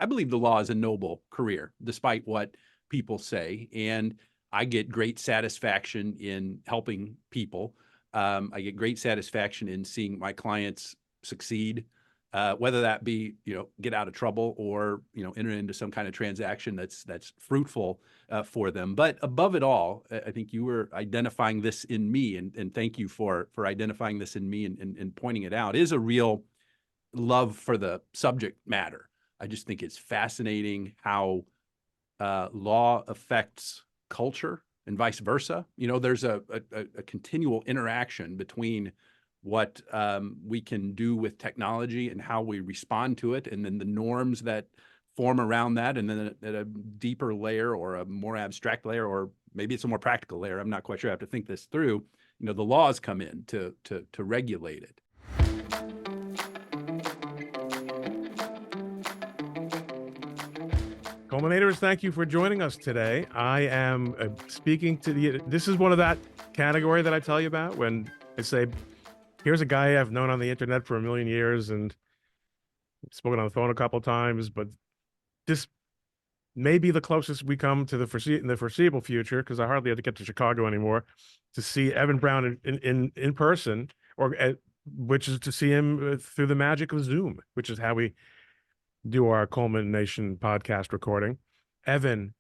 I believe the law is a noble career, despite what people say. And I get great satisfaction in helping people. I get great satisfaction in seeing my clients succeed, whether that be, get out of trouble or, enter into some kind of transaction that's fruitful for them. But above it all, I think you were identifying this in me, and thank you for identifying this in me and pointing it out, is a real love for the subject matter. I just think it's fascinating how law affects culture and vice versa. There's a continual interaction between what we can do with technology and how we respond to it, and then the norms that form around that, and then at a deeper layer or a more abstract layer, or maybe it's a more practical layer. I'm not quite sure. I have to think this through. The laws come in to regulate it. Culminators, thank you for joining us today. I am speaking to this is one of that category that I tell you about when I say, here's a guy I've known on the internet for a million years and spoken on the phone a couple of times, but this may be the closest we come to in the foreseeable future, because I hardly have to get to Chicago anymore to see Evan Brown in person, or which is to see him through the magic of Zoom, which is how we do our ColemanNation podcast recording. Evan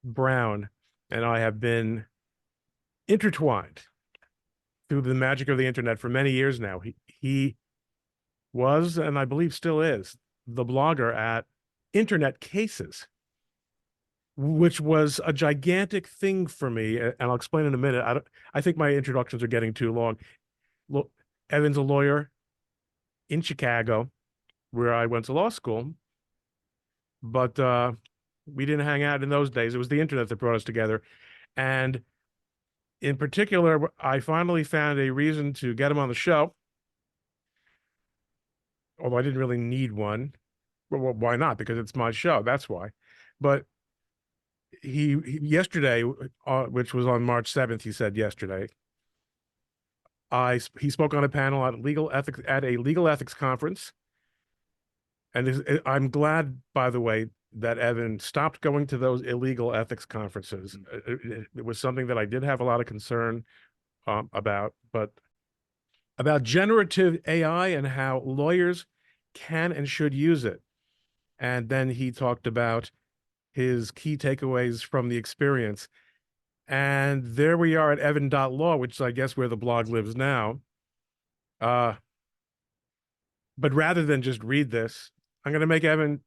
Brown and I have been intertwined through the magic of the internet for many years now. He was, and I believe still is, the blogger at Internet Cases, which was a gigantic thing for me, and I'll explain in a minute. I think my introductions are getting too long. Look, Evan's a lawyer in Chicago, where I went to law school, but we didn't hang out in those days. It was the internet that brought us together. And in particular, I finally found a reason to get him on the show, although I didn't really need one. Well, why not? Because it's my show. That's why. But he yesterday, which was on March 7th, he said yesterday, he spoke on a panel at a legal ethics conference. And I'm glad, by the way, that Evan stopped going to those illegal ethics conferences. It was something that I did have a lot of concern about, but about generative AI and how lawyers can and should use it. And then he talked about his key takeaways from the experience. And there we are at evan.law, which is, I guess, where the blog lives now. But rather than just read this, I'm going to make Evan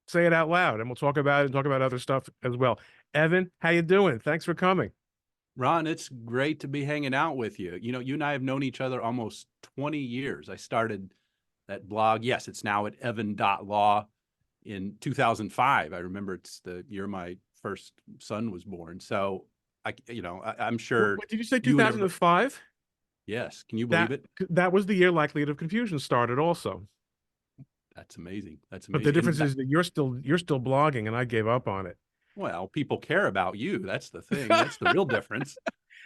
say it out loud, and we'll talk about it and talk about other stuff as well. Evan, how you doing? Thanks for coming. Ron, it's great to be hanging out with you. You and I have known each other almost 20 years. I started that blog. Yes, it's now at evan.law in 2005. I remember it's the year my first son was born. So I'm sure. What did you say, 2005? Yes. Can you believe it? That was the year Likelihood of Confusion started also. That's amazing. That's But amazing. the difference is that you're still blogging, and I gave up on it. Well, people care about you. That's the thing. That's the real difference.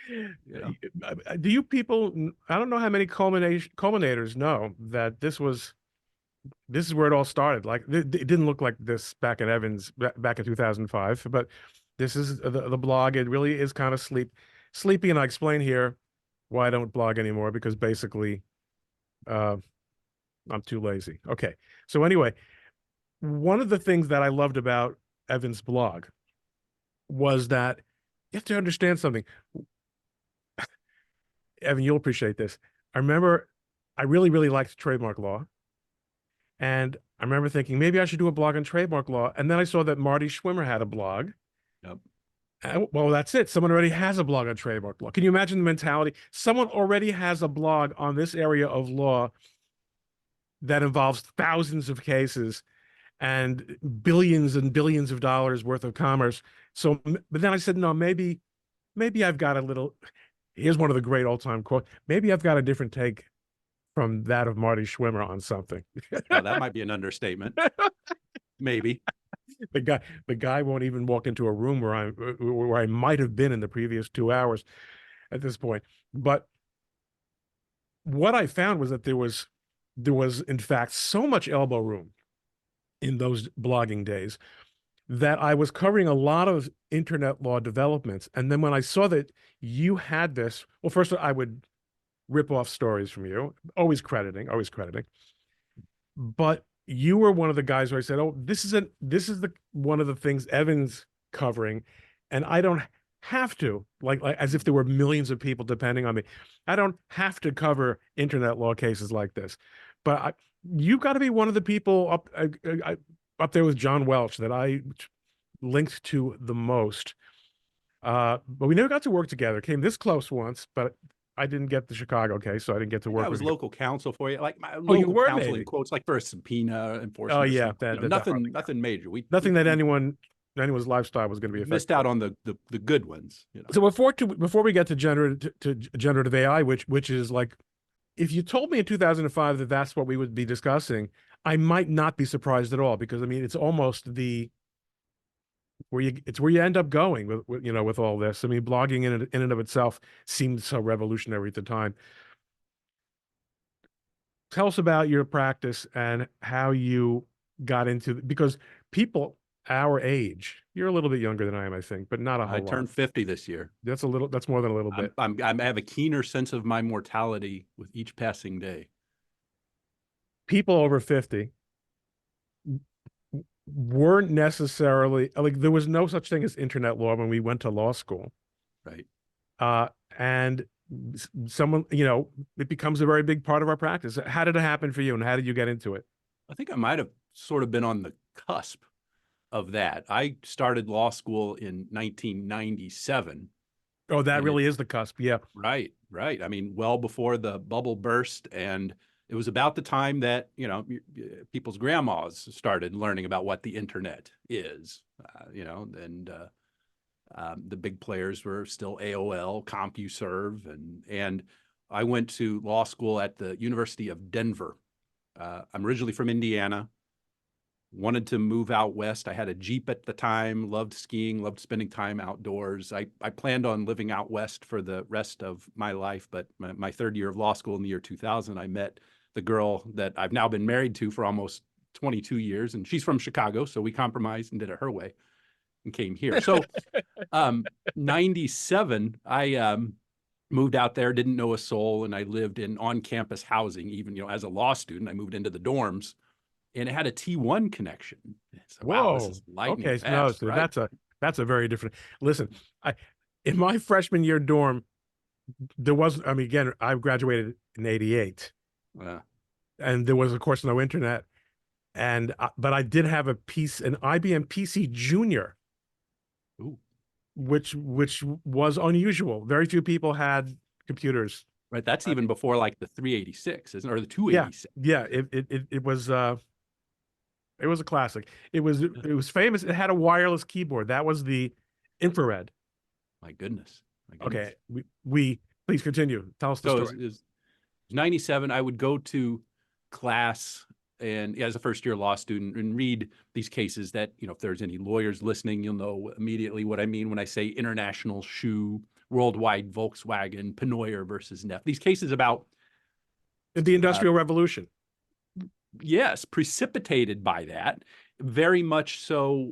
Do you people? I don't know how many culminators know that this is where it all started. Like, it didn't look like this back in Evans back in 2005, but this is the blog. It really is kind of sleepy, and I explain here why I don't blog anymore, because basically, I'm too lazy. Okay. So anyway, one of the things that I loved about Evan's blog was that you have to understand something. Evan, you'll appreciate this. I remember I really, really liked trademark law. And I remember thinking, maybe I should do a blog on trademark law. And then I saw that Marty Schwimmer had a blog. Yep. And, well, that's it. Someone already has a blog on trademark law. Can you imagine the mentality? Someone already has a blog on this area of law that involves thousands of cases and billions of dollars worth of commerce. So, but then I said, no, maybe I've got a little, here's one of the great all-time quotes. Maybe I've got a different take from that of Marty Schwimmer on something. Now, that might be an understatement. Maybe. The guy won't even walk into a room where I might have been in the previous 2 hours at this point. But what I found was that there was in fact so much elbow room in those blogging days that I was covering a lot of internet law developments. And then when I saw that you had this, well, first I would rip off stories from you, always crediting, always crediting. But you were one of the guys where I said, "Oh, this is the one of the things Evan's covering, and I don't have to like as if there were millions of people depending on me. I don't have to cover internet law cases like this, but you've got to be one of the people up there with John Welch that I linked to the most. But we never got to work together. Came this close once, but I didn't get the Chicago case, so I didn't get to I think I work was with you. local counsel for you, like my Oh, you local were counsel in maybe. quotes, like for a subpoena Oh enforcement or yeah, something. Nothing, hardly nothing major. nothing that We anyone's lifestyle was going to be missed affected by. out on the good ones. So before we get to generative AI, which is like, if you told me in 2005 that that's what we would be discussing, I might not be surprised at all, because I mean it's almost the where you end up going with with all this. I mean, blogging in and of itself seemed so revolutionary at the time. Tell us about your practice and how you got into, because people our age, you're a little bit younger than I am, I think, but not a I whole lot. turned 50 this year. That's more than a little bit. I have a keener sense of my mortality with each passing day. People over 50 weren't necessarily like, there was no such thing as internet law when we went to law school. Right. And someone, it becomes a very big part of our practice. How did it happen for you, and how did you get into it? I think I might have sort of been on the cusp of that. I started law school in 1997. Oh, that And it, really is the cusp. Yeah. right, right. I mean, well before the bubble burst. And it was about the time that, people's grandmas started learning about what the internet is, and the big players were still AOL, CompuServe, and I went to law school at the University of Denver. I'm originally from Indiana, wanted to move out west. I had a Jeep at the time, loved skiing, loved spending time outdoors. I planned on living out west for the rest of my life, but my third year of law school in the year 2000, I met the girl that I've now been married to for almost 22 years, and she's from Chicago, so we compromised and did it her way and came here. So 97, I moved out there, didn't know a soul, and I lived in on-campus housing. Even, as a law student, I moved into the dorms, and it had a T1 connection. So, wow, this Whoa. is lightning Okay. No, fast, so right? that's a very different. Listen, I in my freshman year dorm, there was, I mean, again, I graduated in '88, Uh, and there was, of course, no internet. And but I did have an IBM PC Junior, ooh, which was unusual. Very few people had computers. right. That's I even mean, before like the 386, isn't it? Or the yeah, 286. yeah. It was a classic. It was famous. It had a wireless keyboard. That was the infrared. My goodness. My goodness. Okay, we please continue. Tell us the So story. it was 97. I would go to class and as a first year law student and read these cases that, if there's any lawyers listening, you'll know immediately what I mean when I say International Shoe, Worldwide Volkswagen, Penoyer versus Neff. These cases about, The uh, Industrial Revolution. yes, precipitated by that, very much so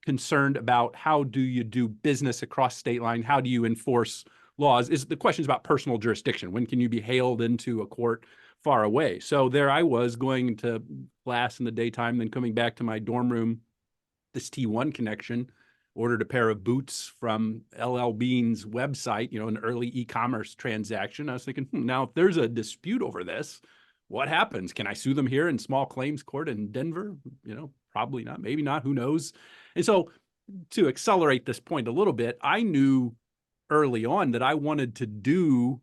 concerned about how do you do business across state line? How do you enforce laws? Is the questions about personal jurisdiction. When can you be hailed into a court far away? So there I was going to class in the daytime, then coming back to my dorm room, this T1 connection, ordered a pair of boots from LL Bean's website, an early e-commerce transaction. I was thinking, now if there's a dispute over this, what happens? Can I sue them here in small claims court in Denver? Probably not, maybe not, who knows? And so to accelerate this point a little bit, I knew early on that I wanted to do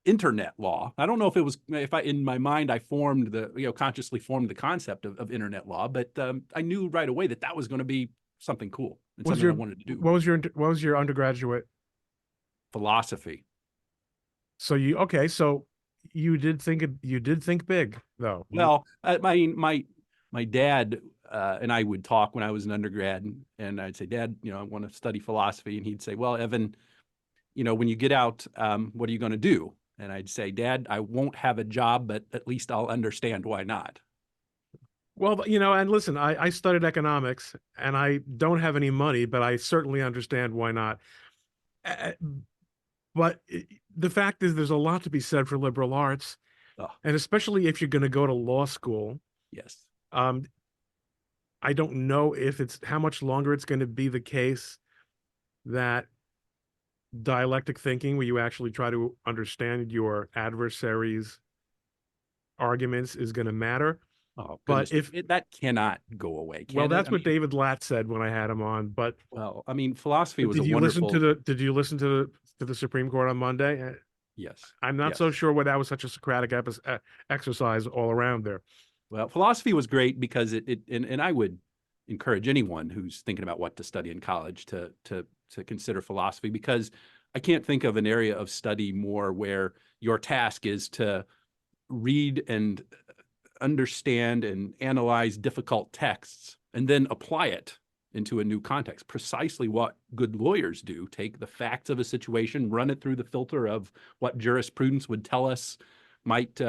internet law. I don't know if I in my mind I formed consciously formed the concept of internet law, but I knew right away that was going to be something cool and Was something I your wanted to do. what was your undergraduate? Philosophy. So you did think big, though. Well, my dad and I would talk when I was an undergrad, and I'd say, Dad, I want to study philosophy, and he'd say, well, Evan, when you get out, what are you going to do? And I'd say, Dad, I won't have a job, but at least I'll understand why not. Well, and listen, I studied economics and I don't have any money, but I certainly understand why not. Uh, But the fact is, there's a lot to be said for liberal arts, Oh, and especially if you're going to go to law school. yes. Um, I don't know if it's how much longer it's going to be the case that dialectic thinking, where you actually try to understand your adversary's arguments, is going to matter. Oh, But goodness. if That cannot go away, Well, can it? that's I what mean, David Latz said when I had him on. But well, I mean, philosophy was a did you listen to wonderful, the Supreme Court on Monday? yes, I'm not so yes. sure why that was such a Socratic exercise all around there. Well, philosophy was great because and I would encourage anyone who's thinking about what to study in college to consider philosophy, because I can't think of an area of study more where your task is to read and understand and analyze difficult texts and then apply it into a new context. Precisely what good lawyers do: take the facts of a situation, run it through the filter of what jurisprudence would tell us might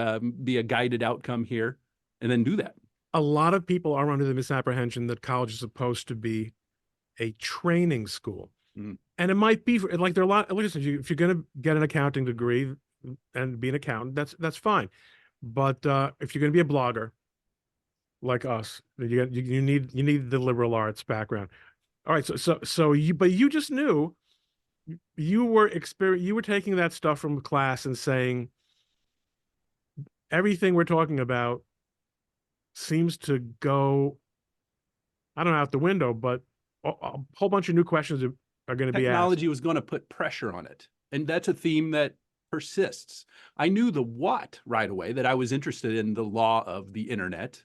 be a guided outcome here, and then do that. A lot of people are under the misapprehension that college is supposed to be a training school. Mm. And it might be like there are a lot. Listen, if you're going to get an accounting degree and be an accountant, that's fine. But if you're going to be a blogger like us, you need the liberal arts background. All right, so you just knew you were taking that stuff from class and saying everything we're talking about seems to go, I don't know, out the window, but a whole bunch of new questions are going to be asked. Technology was going to put pressure on it. And that's a theme that persists. I knew the what right away, that I was interested in the law of the internet,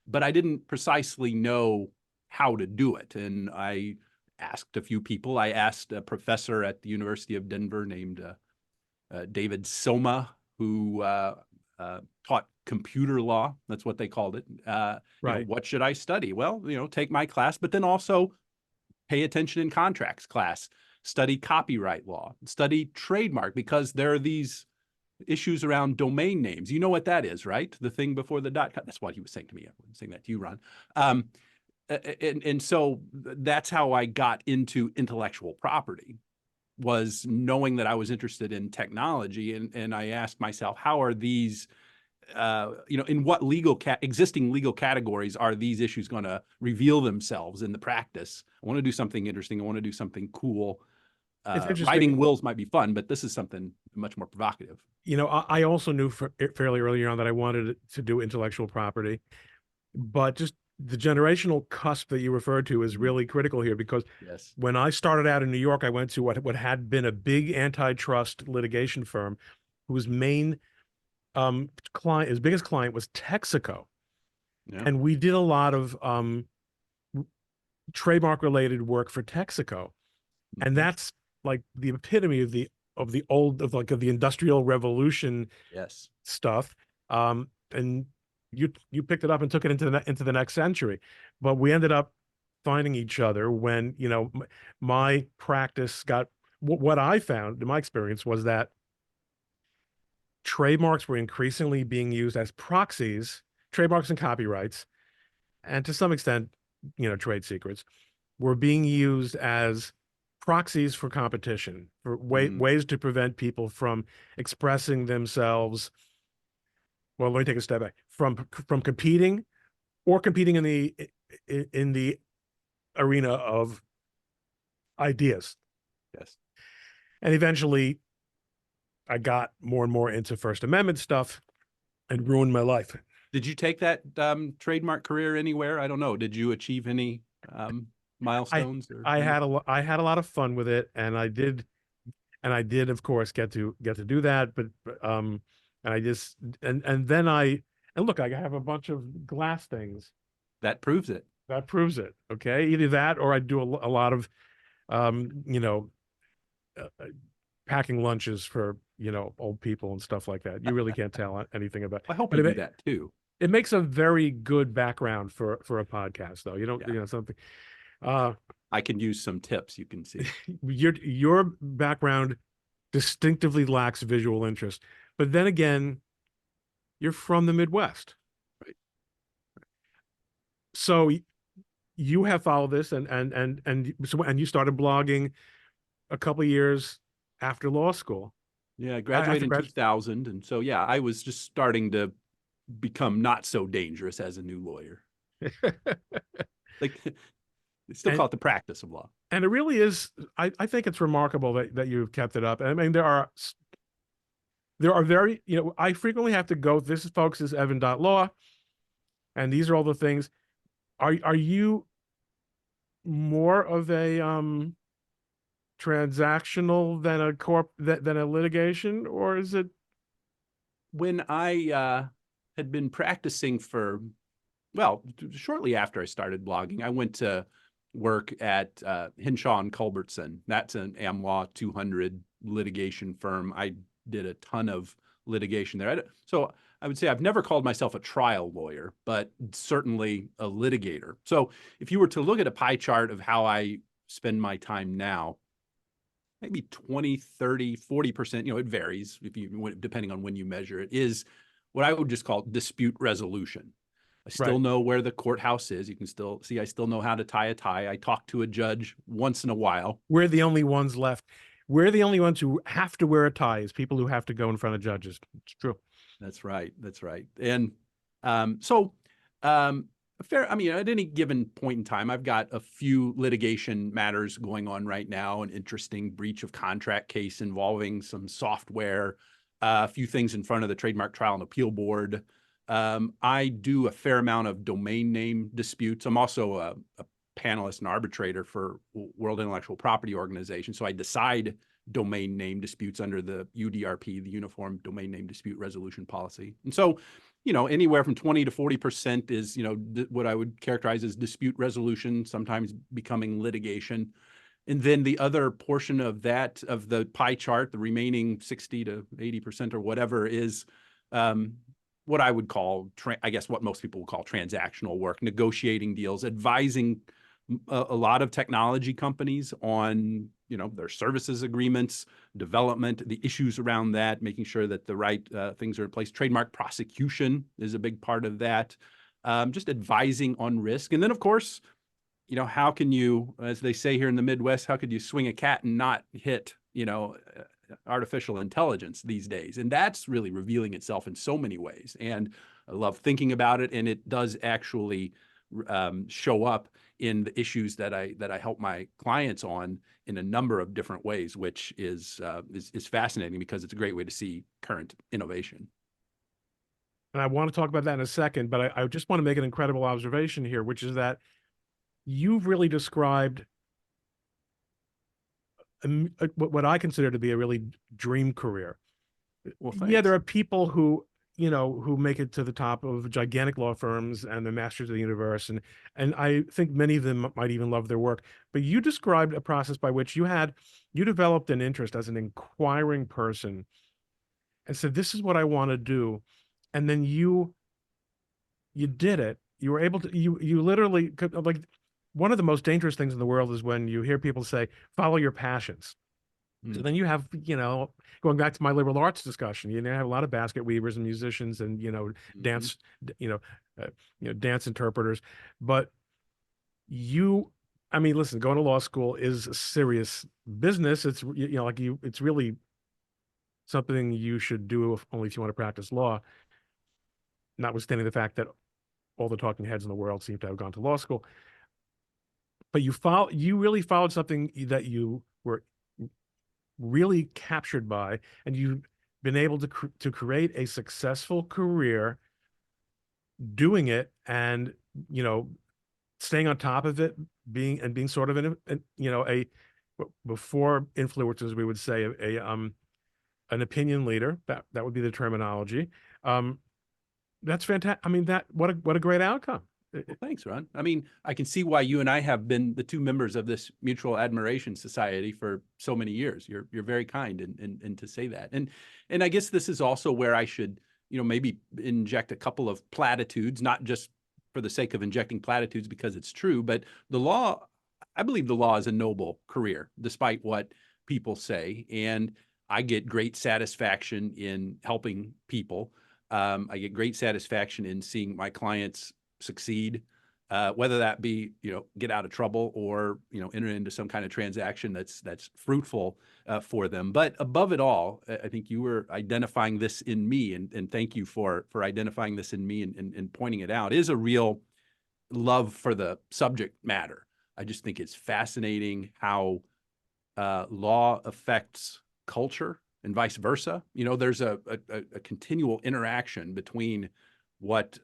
but I didn't precisely know how to do it. And I asked a few people. I asked a professor at the University of Denver named David Soma, who taught computer law. That's what they called it. Right. What should I study? Well, take my class, but then also pay attention in contracts class, study copyright law, study trademark, because there are these issues around domain names. You know what that is, right? The thing before the .com. That's what he was saying to me. I wasn't saying that to you, Ron. And so that's how I got into intellectual property, was knowing that I was interested in technology. And I asked myself, how are these, in what existing legal categories are these issues going to reveal themselves in the practice? I want to do something interesting. I want to do something cool. It's interesting. Writing wills might be fun, but this is something much more provocative. I also knew fairly early on that I wanted to do intellectual property, but just the generational cusp that you referred to is really critical here, because Yes. when I started out in New York, I went to what had been a big antitrust litigation firm whose main client, his biggest client, was Texaco. Yeah. And we did a lot of trademark related work for Texaco. And that's like the epitome of the industrial revolution Yes. stuff. And you picked it up and took it into the next century. But we ended up finding each other when, my practice got, what I found in my experience was that trademarks were increasingly being used as proxies, trademarks and copyrights, and to some extent, trade secrets, were being used as proxies for competition, for ways to prevent people from expressing themselves. Well, let me take a step back from competing, or competing in the arena of ideas. Yes. And eventually, I got more and more into First Amendment stuff and ruined my life. Did you take that trademark career anywhere? I don't know. Did you achieve any milestones? I had a lot of fun with it, and I did, of course, get to do that. But and I just and then and look, I have a bunch of glass things That proves it. that proves it. Okay, either that or I do a lot of packing lunches for old people and stuff like that. You really can't tell anything about. I hope But you do that too. it makes a very good background for a podcast, though. You don't, Yeah. something. I can use some tips. You can see. Your background distinctively lacks visual interest, but then again, you're from the Midwest. Right. So you have followed this, and you started blogging a couple of years after law school. Yeah, I After graduated in grad. 2000. And so, yeah, I was just starting to become not so dangerous as a new lawyer. Like, they still and call it the practice of law. and it really is. I think it's remarkable that you've kept it up. I mean, there are very, I frequently have to go. This is folks is Evan.law, and these are all the things. Are you more of a transactional than a litigation, or is it? When I had been practicing for, well, shortly after I started blogging, I went to work at Hinshaw and Culbertson. That's an AmLaw 200 litigation firm. I did a ton of litigation there. So I would say I've never called myself a trial lawyer, but certainly a litigator. So if you were to look at a pie chart of how I spend my time now, maybe 20, 30, 40%, it varies depending on when you measure it, is what I would just call dispute resolution. I still Right. know where the courthouse is. You can still see, I still know how to tie a tie. I talk to a judge once in a while. We're the only ones left. We're the only ones who have to wear a tie, is people who have to go in front of judges. It's true. That's right. That's right. And so I mean, at any given point in time, I've got a few litigation matters going on right now, an interesting breach of contract case involving some software, a few things in front of the Trademark Trial and Appeal Board. I do a fair amount of domain name disputes. I'm also a panelist and arbitrator for World Intellectual Property Organization. So I decide domain name disputes under the UDRP, the Uniform Domain Name Dispute Resolution Policy. And so, anywhere from 20 to 40% is, what I would characterize as dispute resolution, sometimes becoming litigation. And then the other portion of that, of the pie chart, the remaining 60 to 80% or whatever, is what I would call, I guess what most people would call transactional work, negotiating deals, advising a lot of technology companies on, their services agreements, development, the issues around that, making sure that the right things are in place. Trademark prosecution is a big part of that. Just advising on risk. And then, of course, how can you, as they say here in the Midwest, how could you swing a cat and not hit, artificial intelligence these days? And that's really revealing itself in so many ways. And I love thinking about it. And it does actually show up in the issues that I help my clients on in a number of different ways, which is fascinating because it's a great way to see current innovation. And I want to talk about that in a second, but I just want to make an incredible observation here, which is that you've really described what I consider to be a really dream career. Well, Yeah, thanks. there are people who make it to the top of gigantic law firms and the masters of the universe, and I think many of them might even love their work. But you described a process by which you developed an interest as an inquiring person and said, "This is what I want to do," and then you did it. You were able to, you literally like, one of the most dangerous things in the world is when you hear people say, "Follow your passions." So then you have, going back to my liberal arts discussion, you have a lot of basket weavers and musicians and, dance, you know, dance interpreters. But I mean, listen, going to law school is a serious business. It's, it's really something you should do only if you want to practice law, notwithstanding the fact that all the talking heads in the world seem to have gone to law school. But you really followed something that you were really captured by, and you've been able to create a successful career doing it, and staying on top of it, being sort of a before influencers, we would say an opinion leader. That would be the terminology. That's fantastic. I mean, what a great outcome. Well, thanks, Ron. I mean, I can see why you and I have been the two members of this mutual admiration society for so many years. You're very kind and to say that. And I guess this is also where I should, maybe inject a couple of platitudes, not just for the sake of injecting platitudes because it's true, but I believe the law is a noble career, despite what people say. And I get great satisfaction in helping people. I get great satisfaction in seeing my clients succeed. whether that be, get out of trouble or, enter into some kind of transaction that's fruitful for them. But above it all, I think you were identifying this in me, and thank you for identifying this in me and pointing it out, is a real love for the subject matter. I just think it's fascinating how law affects culture and vice versa. There's a continual interaction between what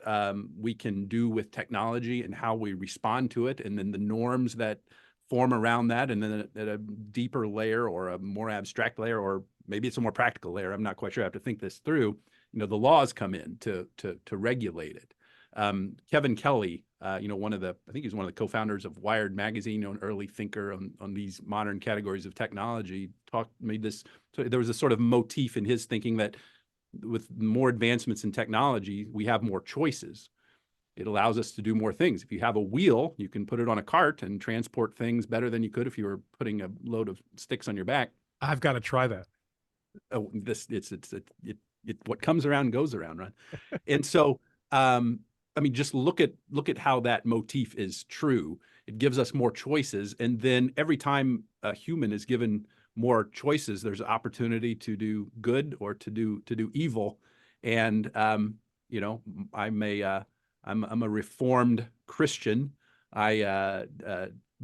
we can do with technology and how we respond to it, and then the norms that form around that, and then at a deeper layer or a more abstract layer, or maybe it's a more practical layer. I'm not quite sure. I have to think this through. The laws come in to regulate it. Kevin Kelly, I think he's one of the co-founders of Wired magazine, an early thinker on these modern categories of technology, made this. So there was a sort of motif in his thinking that with more advancements in technology, we have more choices. It allows us to do more things. If you have a wheel, you can put it on a cart and transport things better than you could if you were putting a load of sticks on your back. I've got to try that. Oh, what comes around goes around, right? And so, just look at how that motif is true. It gives us more choices, and then every time a human is given more choices, there's an opportunity to do good or to do evil. And I'm a reformed Christian. I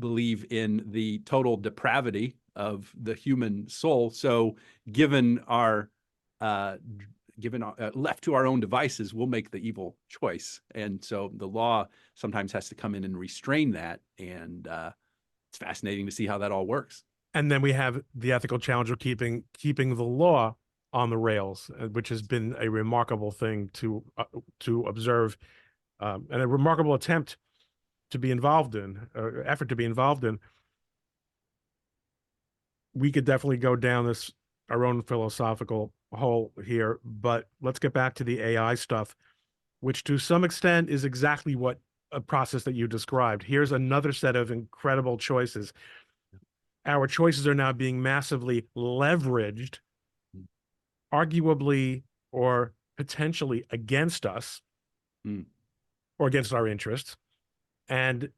believe in the total depravity of the human soul. So given our left to our own devices, we'll make the evil choice. And so the law sometimes has to come in and restrain that. And it's fascinating to see how that all works. And then we have the ethical challenge of keeping the law on the rails, which has been a remarkable thing to observe, and a remarkable attempt to be involved in, or effort to be involved in. We could definitely go down our own philosophical hole here, but let's get back to the AI stuff, which to some extent is exactly what a process that you described. Here's another set of incredible choices. Our choices are now being massively leveraged, arguably or potentially against us, or against our interests. And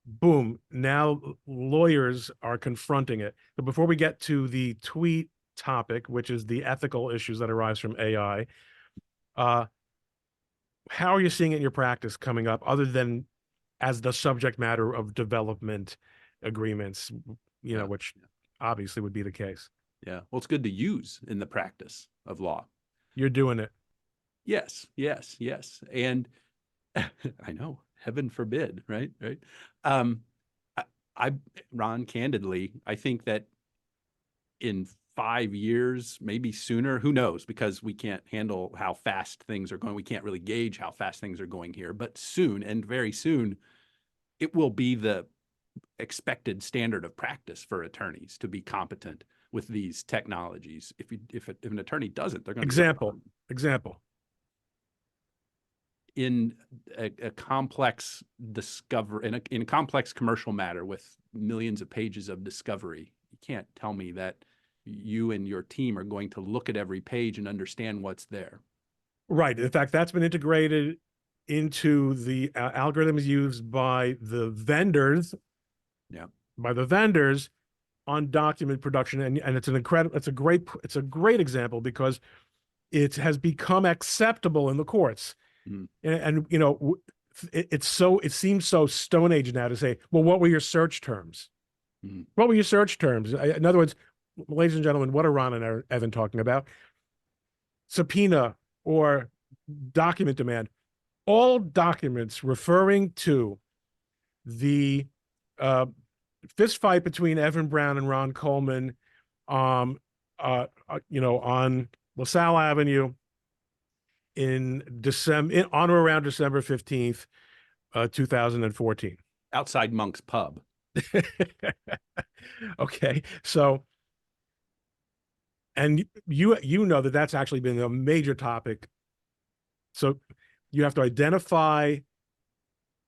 boom, now lawyers are confronting it. But before we get to the tweet topic, which is the ethical issues that arise from AI, how are you seeing it in your practice coming up, other than as the subject matter of development agreements, which obviously would be the case? Yeah. Well, it's good to use in the practice of law. You're doing it. Yes. And I know, heaven forbid, right? Ron, candidly, I think that in 5 years, maybe sooner, who knows, because we can't handle how fast things are going. We can't really gauge how fast things are going here, but soon, and very soon, it will be the expected standard of practice for attorneys to be competent with these technologies. If an attorney doesn't, they're going to example. In a complex discovery, in a complex commercial matter with millions of pages of discovery, you can't tell me that you and your team are going to look at every page and understand what's there. Right. In fact, that's been integrated into the algorithms used by the vendors. Yeah. By the vendors on document production, and it's a great example because it has become acceptable in the courts. And it seems so Stone Age now to say, well, what were your search terms? What were your search terms? In other words, ladies and gentlemen, what are Ron and Evan talking about? Subpoena or document demand. All documents referring to the fist fight between Evan Brown and Ron Coleman, on LaSalle Avenue in December, on or around December 15th, 2014. Outside Monk's Pub. Okay, so, and you know that's actually been a major topic. So you have to identify.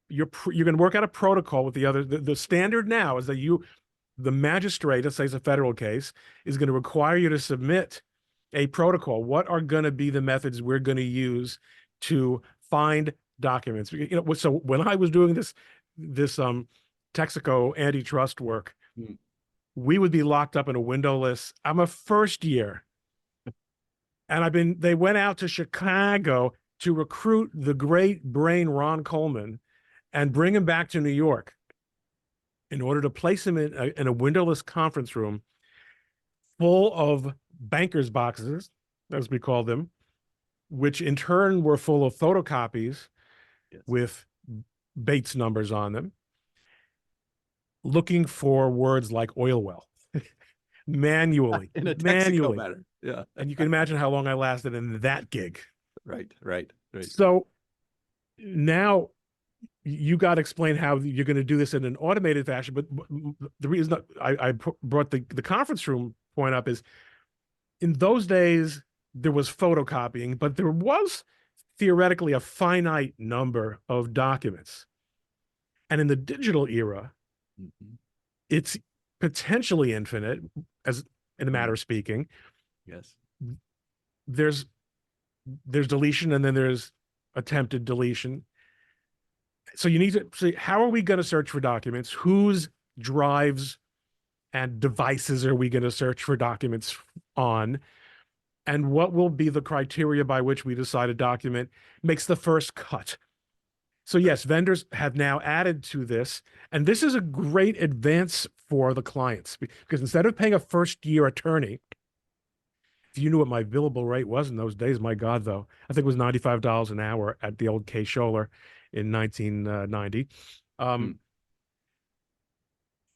You're going to work out a protocol with the standard now is that the magistrate, let's say it's a federal case, is going to require you to submit a protocol. What are going to be the methods we're going to use to find documents. So when I was doing this Texaco antitrust work, Mm. we would be locked up in a windowless. I'm a first year, and they went out to Chicago to recruit the great brain Ron Coleman and bring him back to New York in order to place him in a windowless conference room full of bankers boxes, as we call them, which in turn were full of photocopies Yes. with Bates numbers on them, looking for words like oil well manually. In a Texaco matter. Yeah. And you can imagine how long I lasted in that gig. Right, right, right. So now you got to explain how you're going to do this in an automated fashion. But the reason that I brought the conference room point up is in those days, there was photocopying, but there was theoretically a finite number of documents. And in the digital era, it's potentially infinite, as in a matter of speaking. Yes. There's deletion, and then there's attempted deletion. So you need to see, how are we going to search for documents? Whose drives and devices are we going to search for documents on? And what will be the criteria by which we decide a document makes the first cut? So yes, vendors have now added to this, and this is a great advance for the clients, because instead of paying a first-year attorney, if you knew what my billable rate was in those days, my God, though, I think it was $95 an hour at the old K. Scholler in 1990.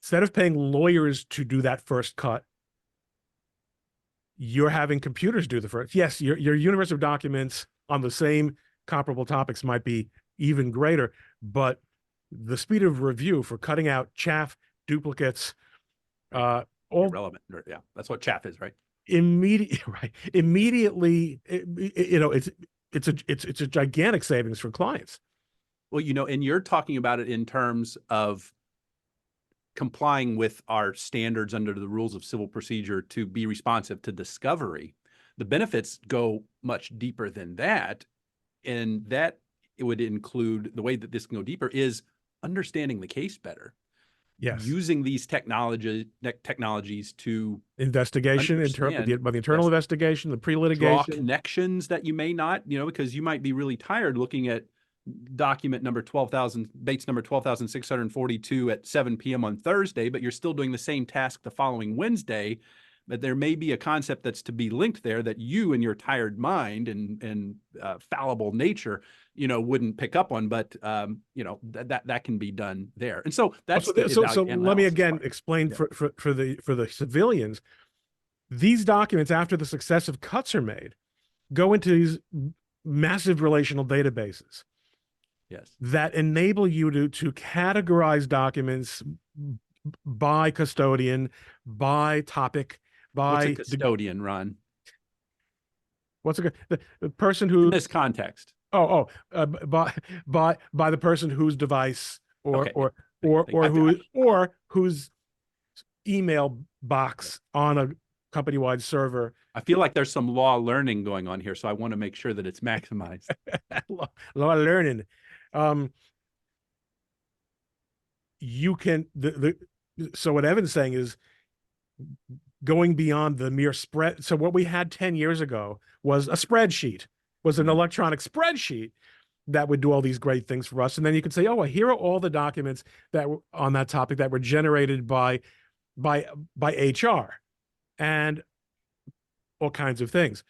Instead of paying lawyers to do that first cut, you're having computers do the first. Yes, your universe of documents on the same comparable topics might be even greater, but the speed of review for cutting out chaff, duplicates, all irrelevant. Yeah, that's what chaff is, right? Immediately, it's a gigantic savings for clients. Well, and you're talking about it in terms of complying with our standards under the rules of civil procedure to be responsive to discovery. The benefits go much deeper than that, and that it would include, the way that this can go deeper is understanding the case better. Yes. Using these technologies to investigation, by the internal investigation, the pre-litigation. Draw connections that you may not, because you might be really tired looking at document number 12,000, Bates number 12,642 at 7 p.m. on Thursday, but you're still doing the same task the following Wednesday. But there may be a concept that's to be linked there that you and your tired mind and fallible nature, wouldn't pick up on, but that can be done there. And so that's so let me again explain for the civilians. These documents, after the successive cuts are made, go into these massive relational databases. Yes. That enable you to categorize documents by custodian, by topic, by... What's a custodian, Ron? What's the person who... In this context. By the person whose device or whose email box on a company-wide server. I feel like there's some law learning going on here, so I want to make sure that it's maximized. Law learning. You can so what Evan's saying is going beyond the mere spread. So what we had 10 years ago was a spreadsheet, was an electronic spreadsheet that would do all these great things for us. And then you could say, oh, well, here are all the documents that were on that topic that were generated by HR and all kinds of things.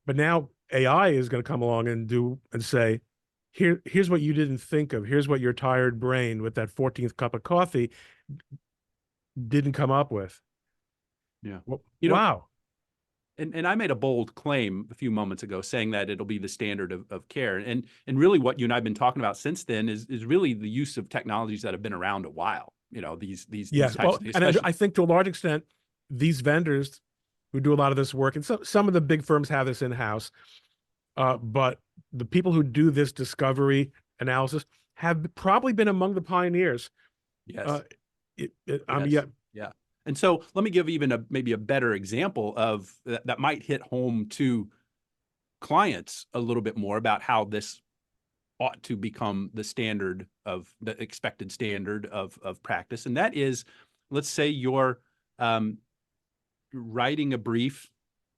But now AI is going to come along and say, here's what you didn't think of. Here's what your tired brain with that 14th cup of coffee didn't come up with. Yeah. Well, wow. And I made a bold claim a few moments ago saying that it'll be the standard of care. And really what you and I have been talking about since then is really the use of technologies that have been around a while. These yes. types of, and I think to a large extent, these vendors who do a lot of this work, and some of the big firms have this in-house, but the people who do this discovery analysis have probably been among the pioneers. Yes. Yeah. Yeah. And so let me give even maybe a better example of that might hit home to clients a little bit more about how this ought to become the standard of the expected standard of practice. And that is, let's say you're writing a brief.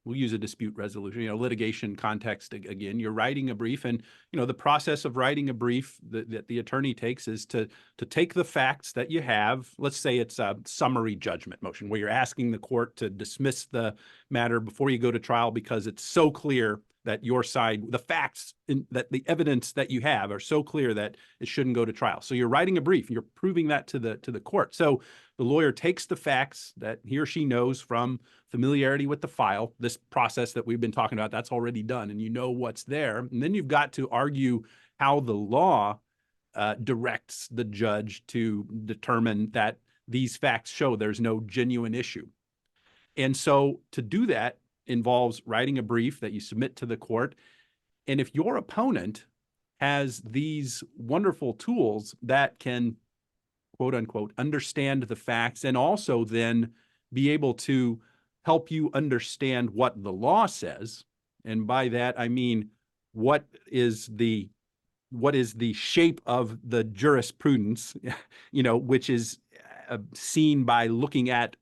We'll use a dispute resolution, litigation context again. You're writing a brief, and the process of writing a brief that the attorney takes is to take the facts that you have. Let's say it's a summary judgment motion where you're asking the court to dismiss the matter before you go to trial because it's so clear that your side, the facts, that the evidence that you have are so clear that it shouldn't go to trial. So you're writing a brief, and you're proving that to the court. So the lawyer takes the facts that he or she knows from familiarity with the file, this process that we've been talking about, that's already done, and you know what's there. And then you've got to argue how the law directs the judge to determine that these facts show there's no genuine issue. And so to do that involves writing a brief that you submit to the court. And if your opponent has these wonderful tools that can, quote unquote, understand the facts and also then be able to help you understand what the law says. And by that, I mean, what is the shape of the jurisprudence, which is seen by looking at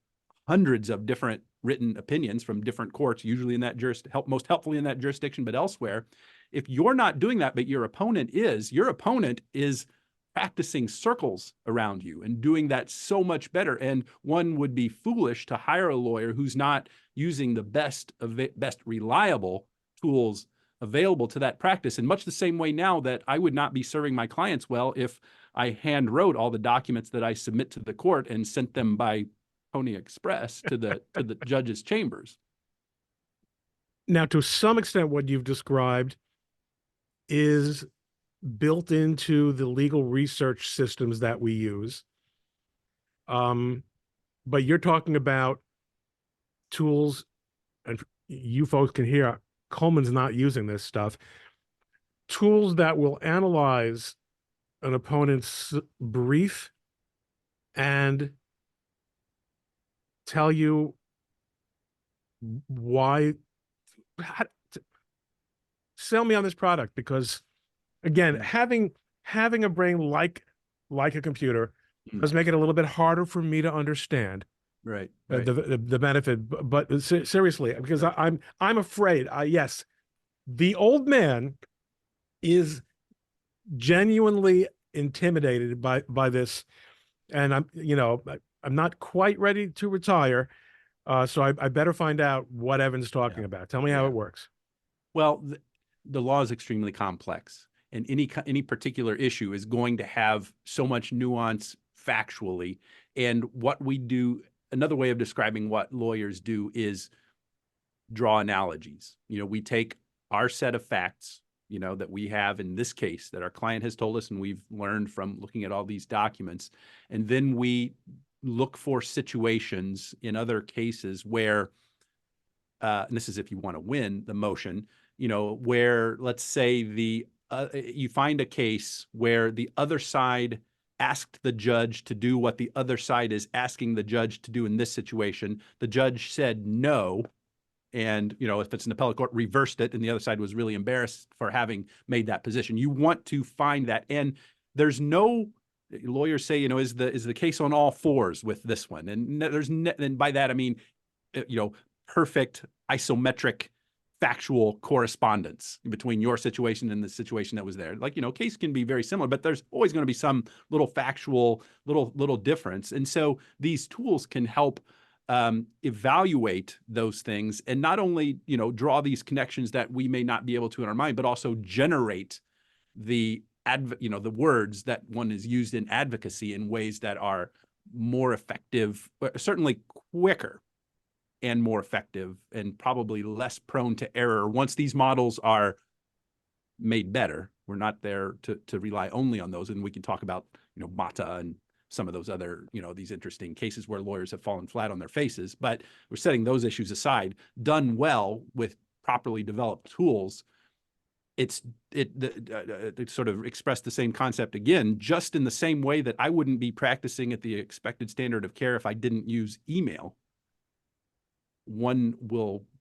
hundreds of different written opinions from different courts, usually in that most helpfully in that jurisdiction, but elsewhere. If you're not doing that, but your opponent is practicing circles around you and doing that so much better. And one would be foolish to hire a lawyer who's not using the best reliable tools available to that practice. In much the same way now that I would not be serving my clients well if I hand wrote all the documents that I submit to the court and sent them by Pony Express to the judge's chambers. Now, to some extent, what you've described is built into the legal research systems that we use. But you're talking about tools, and you folks can hear Coleman's not using this stuff, tools that will analyze an opponent's brief and tell you why, sell me on this product, because again, having a brain like a computer does make it a little bit harder for me to understand right. the benefit. But seriously, because I'm afraid. Yes, the old man is genuinely intimidated by this, and I'm not quite ready to retire, so I better find out what Evan's talking about. Tell me how it works. Well, the law is extremely complex, and any particular issue is going to have so much nuance factually. And what we do, another way of describing what lawyers do is draw analogies. We take our set of facts, that we have in this case that our client has told us and we've learned from looking at all these documents. And then we look for situations in other cases where, and this is if you want to win the motion, where let's say you find a case where the other side asked the judge to do what the other side is asking the judge to do in this situation. The judge said no. And, if it's an appellate court, reversed it, and the other side was really embarrassed for having made that position. You want to find that. And there's no, lawyers say, is the case on all fours with this one? And and by that, I mean, perfect isometric factual correspondence between your situation and the situation that was there. Like, case can be very similar, but there's always going to be some little factual, little difference. And so these tools can help evaluate those things and not only, draw these connections that we may not be able to in our mind, but also generate the words that one is used in advocacy in ways that are more effective, certainly quicker and more effective, and probably less prone to error once these models are made better. We're not there to rely only on those. And we can talk about, Mata and some of those other, these interesting cases where lawyers have fallen flat on their faces, but we're setting those issues aside. Done well with properly developed tools, it sort of expressed the same concept again, just in the same way that I wouldn't be practicing at the expected standard of care if I didn't use email. A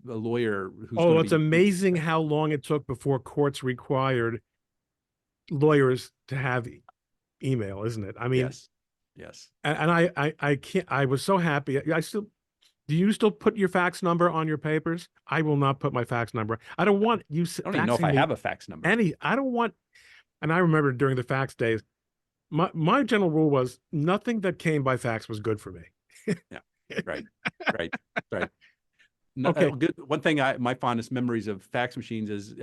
lawyer who's it's amazing how long it took before courts required lawyers to have email, isn't it? I mean, Yes. Yes. and I can't. I was so happy. I still. Do you still put your fax number on your papers? I will not put my fax number. I don't want you I don't even know if faxing I me have a fax number. any. I don't want. And I remember during the fax days, my general rule was nothing that came by fax was good for me. Yeah. Right. Right. Right. No, Okay. good. One thing my fondest memories of fax machines is,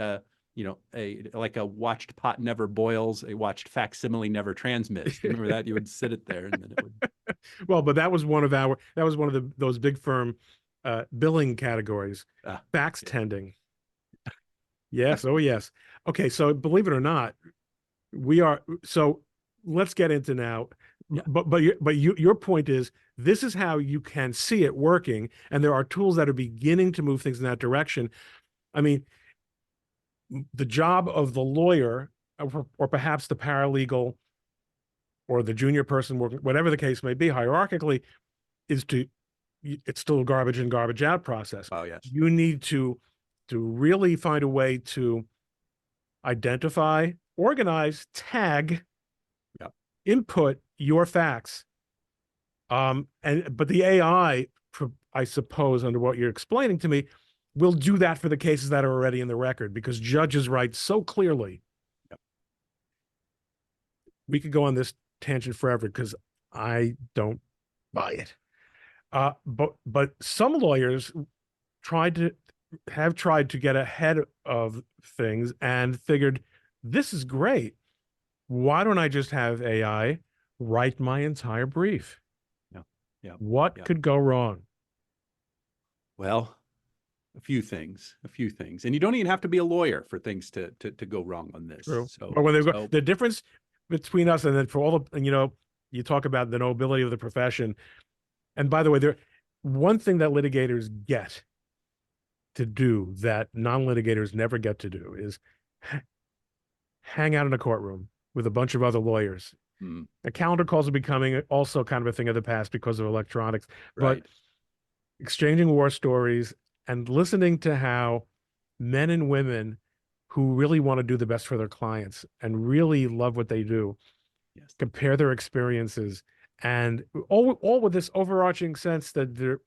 like a watched pot never boils, a watched facsimile never transmits. Do you remember that? You would sit it there and then it would. Well, but that was one of those big firm billing categories, fax Yeah. tending. Yes. Oh, yes. Okay. So believe it or not, we are. So let's get into now. Yeah. Your point is this is how you can see it working, and there are tools that are beginning to move things in that direction. I mean, the job of the lawyer, or perhaps the paralegal, or the junior person working, whatever the case may be, hierarchically, is to it's still a garbage in, garbage out process. Oh, yes. You need to really find a way to identify, organize, tag, Yep. input your facts. But the AI, I suppose, under what you're explaining to me, will do that for the cases that are already in the record because judges write so clearly. Yep. We could go on this tangent forever because I don't buy it. But some lawyers have tried to get ahead of things and figured this is great. Why don't I just have AI write my entire brief? Yeah. Yeah. What Yeah. could go wrong? Well, a few things, and you don't even have to be a lawyer for things to go wrong on this. True. So, But when they go, the difference between us and then for all the, you talk about the nobility of the profession. And by the way, one thing that litigators get to do that non-litigators never get to do is hang out in a courtroom with a bunch of other lawyers. Calendar calls are becoming also kind of a thing of the past because of electronics, right. But exchanging war stories and listening to how men and women who really want to do the best for their clients and really love what they do, Yes. compare their experiences, and all with this overarching sense that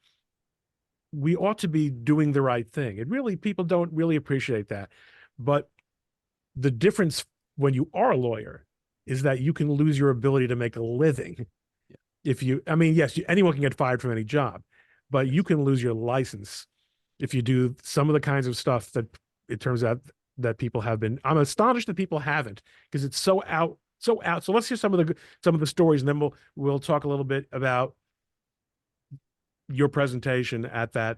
we ought to be doing the right thing. People don't really appreciate that. But the difference when you are a lawyer is that you can lose your ability to make a living. Yeah. Yes, anyone can get fired from any job, but you can lose your license if you do some of the kinds of stuff that it turns out that people have been. I'm astonished that people haven't because it's so out. So let's hear some of the stories, and then we'll talk a little bit about your presentation at that,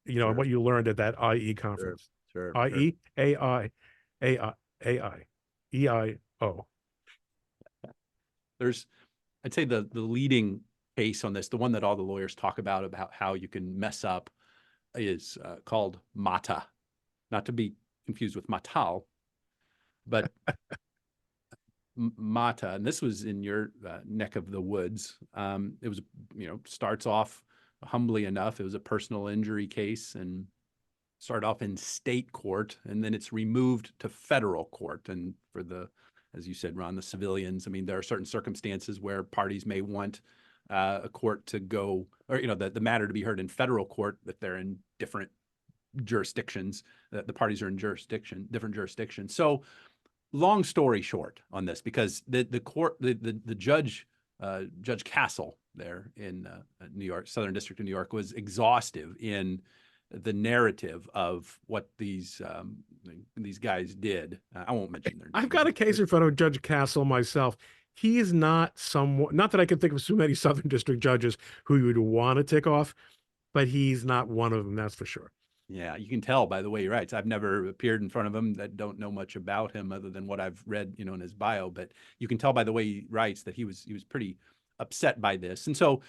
Sure. And what you learned at that IE conference. Sure. IE, AI, EIO. I'd say the leading case on this, the one that all the lawyers talk about how you can mess up, is called Mata, not to be confused with Matal, but Mata. And this was in your neck of the woods. It was, starts off humbly enough. It was a personal injury case and started off in state court, and then it's removed to federal court. And for as you said, Ron, the civilians, there are certain circumstances where parties may want a court to go, or, the matter to be heard in federal court if they're in different jurisdictions, that the parties are in different jurisdictions. So long story short on this, because the court, the judge, Judge Castle there in New York, Southern District of New York, was exhaustive in the narrative of what these guys did. I won't mention their names. I've got a case in front of Judge Castle myself. He is not not that I can think of so many Southern District judges who you would want to tick off, but he's not one of them, that's for sure. Yeah, you can tell by the way he writes. I've never appeared in front of him, that don't know much about him other than what I've read, in his bio, but you can tell by the way he writes that he was pretty upset by this. And so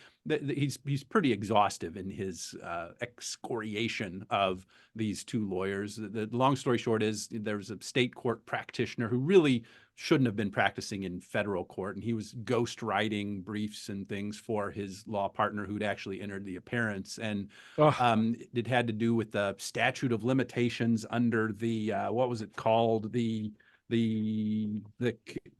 he's pretty exhaustive in his excoriation of these two lawyers. The long story short is there was a state court practitioner who really shouldn't have been practicing in federal court, and he was ghost writing briefs and things for his law partner who'd actually entered the appearance. And it had to do with the statute of limitations under the what was it called, the the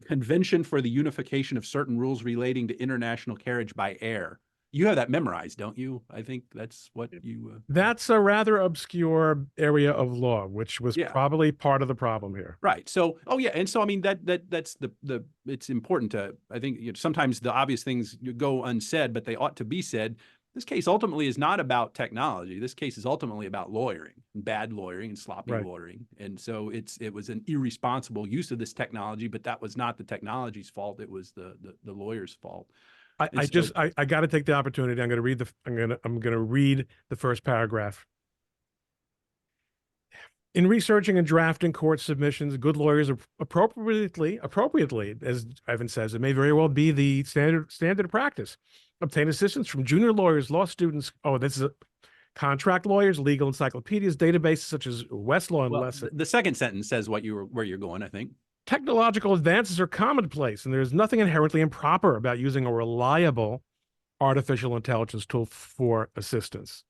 Convention for the Unification of Certain Rules Relating to International Carriage by Air. You have that memorized, don't you? I think that's what you. That's a rather obscure area of law, which was Yeah. probably part of the problem here. Right. So, oh yeah, and so I mean that's the it's important to, I think, sometimes the obvious things go unsaid, but they ought to be said. This case ultimately is not about technology. This case is ultimately about lawyering, bad lawyering and sloppy Right. lawyering. And so it was an irresponsible use of this technology, but that was not the technology's fault. It was the lawyer's fault. And so, I got to take the opportunity. I'm going to read the first paragraph. In researching and drafting court submissions, good lawyers appropriately, as Ivan says, it may very well be the standard of practice. Obtain assistance from junior lawyers, law students. Oh, this is contract lawyers, legal encyclopedias, databases such as Westlaw and well, Lesson. the second sentence says where you're going, I think. Technological advances are commonplace, and there's nothing inherently improper about using a reliable artificial intelligence tool for assistance.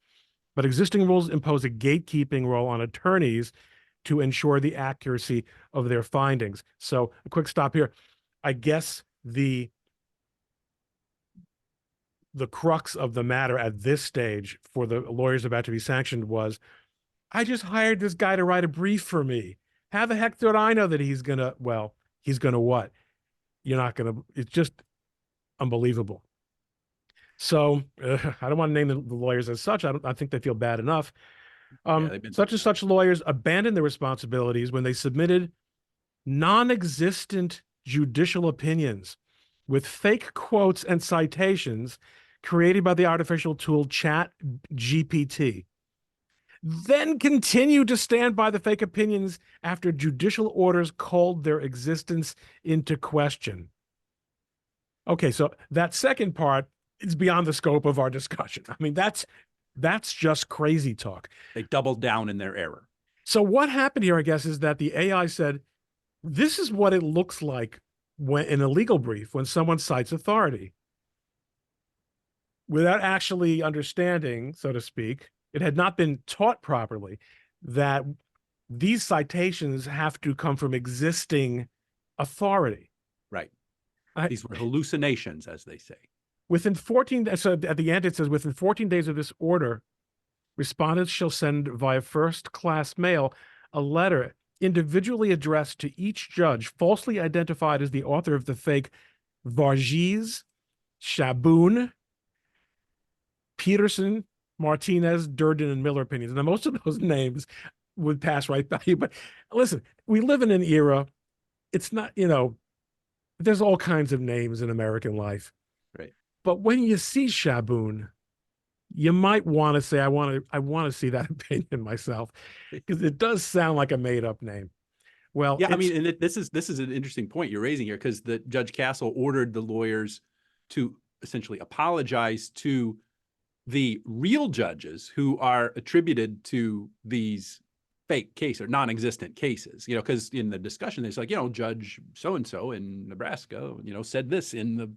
But existing rules impose a gatekeeping role on attorneys to ensure the accuracy of their findings. So a quick stop here. I guess the crux of the matter at this stage for the lawyers about to be sanctioned was, I just hired this guy to write a brief for me. How the heck did I know that he's going to, well, he's going to what? You're not going to, it's just unbelievable. So I don't want to name the lawyers as such. I think they feel bad enough. Such and such lawyers abandoned their responsibilities when they submitted non-existent judicial opinions with fake quotes and citations created by the artificial tool Chat GPT. Then continue to stand by the fake opinions after judicial orders called their existence into question. Okay, so that second part is beyond the scope of our discussion. I mean, that's just crazy talk. They doubled down in their error. So what happened here, I guess, is that the AI said, this is what it looks like when in a legal brief, when someone cites authority. Without actually understanding, so to speak, it had not been taught properly that these citations have to come from existing authority. Right. These were hallucinations, as they say. Within 14, so at the end it says, within 14 days of this order, respondents shall send via first-class mail a letter individually addressed to each judge, falsely identified as the author of the fake Varghese, Shaboon, Peterson, Martinez, Durden, and Miller opinions. Now, most of those names would pass right by you. But listen, we live in an era, it's not, there's all kinds of names in American life. Right. But when you see Shaboon, you might want to say, I want to see that opinion myself, because it does sound like a made-up name. Well, yeah, I mean, and this is an interesting point you're raising here, because the Judge Castle ordered the lawyers to essentially apologize to the real judges who are attributed to these fake case or non-existent cases, because in the discussion, it's like, Judge so-and-so in Nebraska, said this in the,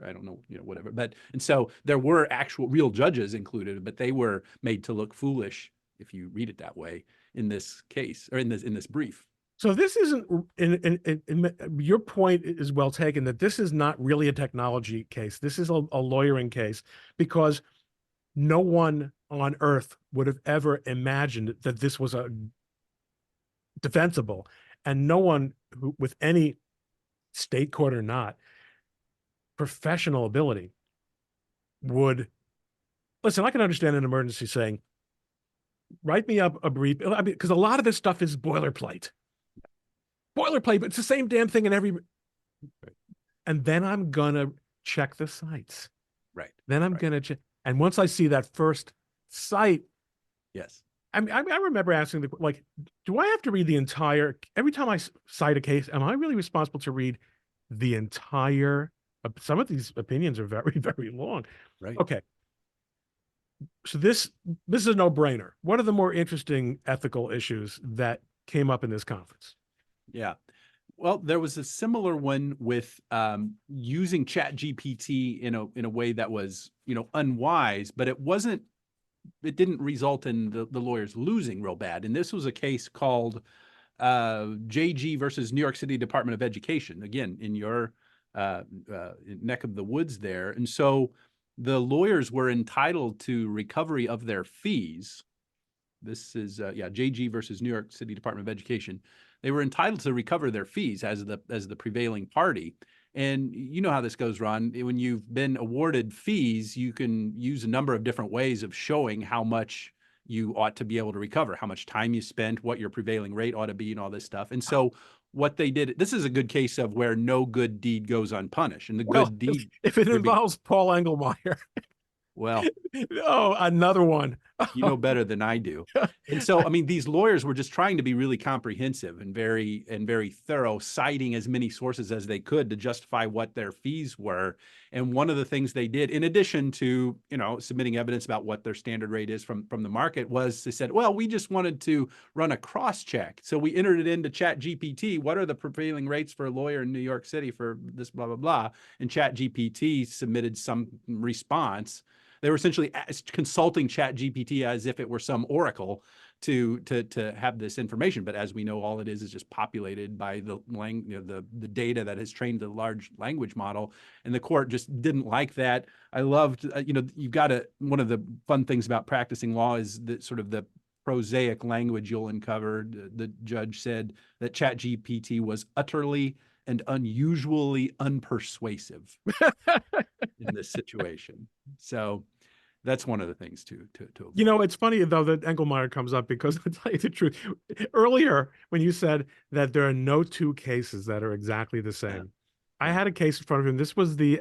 I don't know, whatever. But, and so there were actual real judges included, but they were made to look foolish, if you read it that way, in this case, or in this brief. So this isn't, in your point is well taken, that this is not really a technology case. This is a lawyering case, because no one on earth would have ever imagined that this was a defensible, and no one who, with any state court or not, professional ability would listen. I can understand an emergency saying, write me up a brief, I mean, because a lot of this stuff is boilerplate, but it's the same damn thing in every, and then I'm gonna check the sites. Right. Then I'm gonna check. And once I see that first site, yes, I remember asking like, do I have to read the entire, every time I cite a case, am I really responsible to read the entire, some of these opinions are very, very long. Right. Okay. So this is a no-brainer. What are the more interesting ethical issues that came up in this conference? Yeah. Well, there was a similar one with using Chat GPT in a way that was, unwise, but it didn't result in the lawyers losing real bad. And this was a case called JG versus New York City Department of Education, again, in your neck of the woods there. And so the lawyers were entitled to recovery of their fees. This is, JG versus New York City Department of Education. They were entitled to recover their fees as the prevailing party. And you know how this goes, Ron. When you've been awarded fees, you can use a number of different ways of showing how much you ought to be able to recover, how much time you spent, what your prevailing rate ought to be, and all this stuff. And so what they did, this is a good case of where no good deed goes unpunished. And the Well, good deed, if it involves Paul Engelmeyer, well, oh, another one. you know better than I do. And so, I mean, these lawyers were just trying to be really comprehensive and very thorough, citing as many sources as they could to justify what their fees were. And one of the things they did, in addition to, submitting evidence about what their standard rate is from the market, was they said, well, we just wanted to run a cross check. So we entered it into ChatGPT. What are the prevailing rates for a lawyer in New York City for this, blah, blah, blah. And ChatGPT submitted some response. They were essentially consulting ChatGPT as if it were some oracle to have this information. But as we know, all it is just populated by the data that has trained the large language model. And the court just didn't like that. I loved, you've got to, one of the fun things about practicing law is the sort of the prosaic language you'll uncover. The judge said that ChatGPT was utterly and unusually unpersuasive in this situation. So that's one of the things to avoid. It's funny though that Engelmeyer comes up because I'll tell you the truth. Earlier, when you said that there are no two cases that are exactly the same, I had a case in front of him. This was the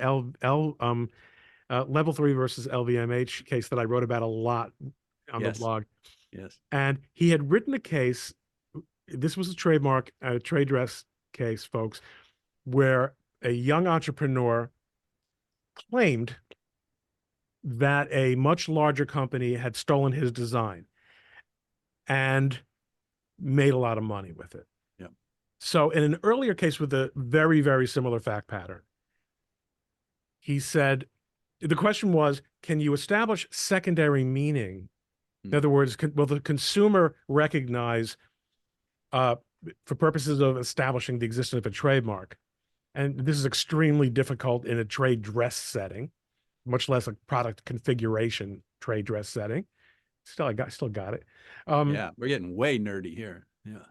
level 3 versus LVMH case that I wrote about a lot on the blog. Yes. And he had written a case. This was a trade dress case, folks, where a young entrepreneur claimed that a much larger company had stolen his design and made a lot of money with it. Yeah. So in an earlier case with a very, very similar fact pattern, he said, the question was, can you establish secondary meaning? In other words, will the consumer recognize, for purposes of establishing the existence of a trademark? And this is extremely difficult in a trade dress setting, much less a product configuration trade dress setting. Still got it. Yeah, we're getting way nerdy here. Yeah.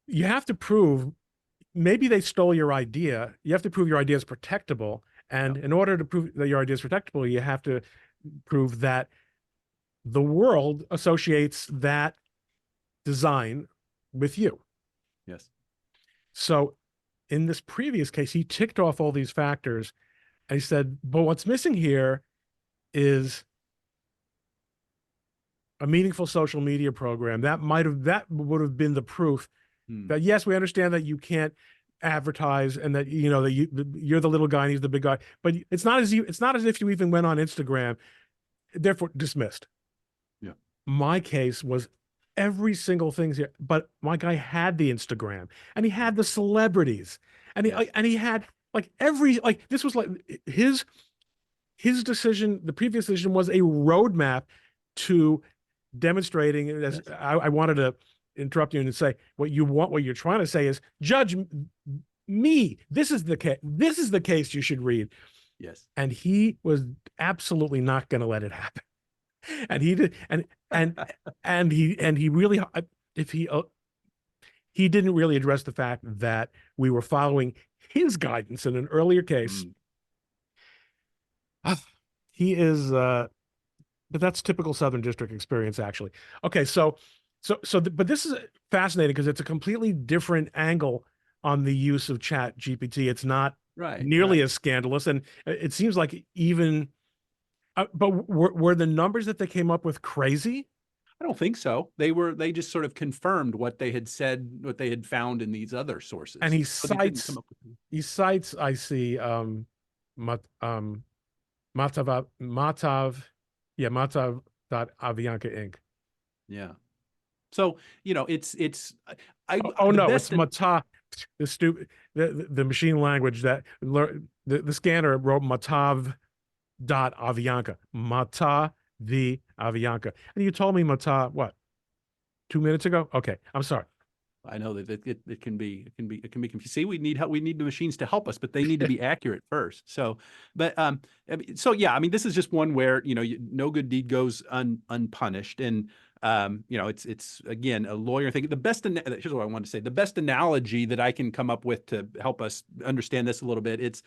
You have to prove, maybe they stole your idea. You have to prove your idea is protectable. And in order to prove that your idea is protectable, you have to prove that the world associates that design with you. Yes. So in this previous case, he ticked off all these factors. And he said, but what's missing here is a meaningful social media program. That would have been the proof that, yes, we understand that you can't advertise and that, you're the little guy and he's the big guy, but it's not as if you even went on Instagram, therefore dismissed. Yeah. My case was every single thing here, but my guy had the Instagram and he had the celebrities and he had this was like his decision. The previous decision was a roadmap to demonstrating. As I wanted to interrupt you and say what you're trying to say is judge me. This is the case. This is the case you should read. Yes. And he was absolutely not going to let it happen. And he did, and he really, if he didn't really address the fact that we were following his guidance in an earlier case. He is, but that's typical Southern District experience, actually. Okay, but this is fascinating because it's a completely different angle on the use of Chat GPT. It's not nearly as scandalous, and it seems like even. But were the numbers that they came up with crazy? I don't think so. They just sort of confirmed what they had said, what they had found in these other sources. And he cites, I see, Matav, Matav.Avianca Inc. Yeah. So, it's it's Matav, the machine language that the scanner wrote Matav.Avianca, Mata the Avianca. And you told me Mata, what, 2 minutes ago? Okay, I'm sorry. I know that it can be confusing. See, we need help. We need the machines to help us, but they need to be accurate first. So, but so yeah, I mean, this is just one where no good deed goes unpunished, and it's again a lawyer thing. Here's what I want to say: the best analogy that I can come up with to help us understand this a little bit. It's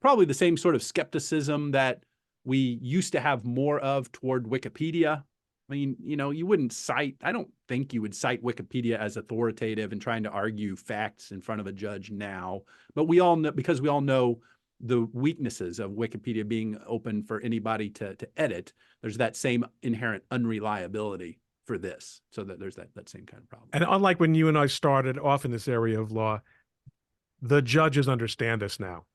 probably the same sort of skepticism that we used to have more of toward Wikipedia. I mean, you wouldn't cite, I don't think you would cite Wikipedia as authoritative and trying to argue facts in front of a judge now. But we all know, because we all know the weaknesses of Wikipedia being open for anybody to edit, there's that same inherent unreliability for this. So that there's that same kind of problem. And unlike when you and I started off in this area of law, the judges understand this now.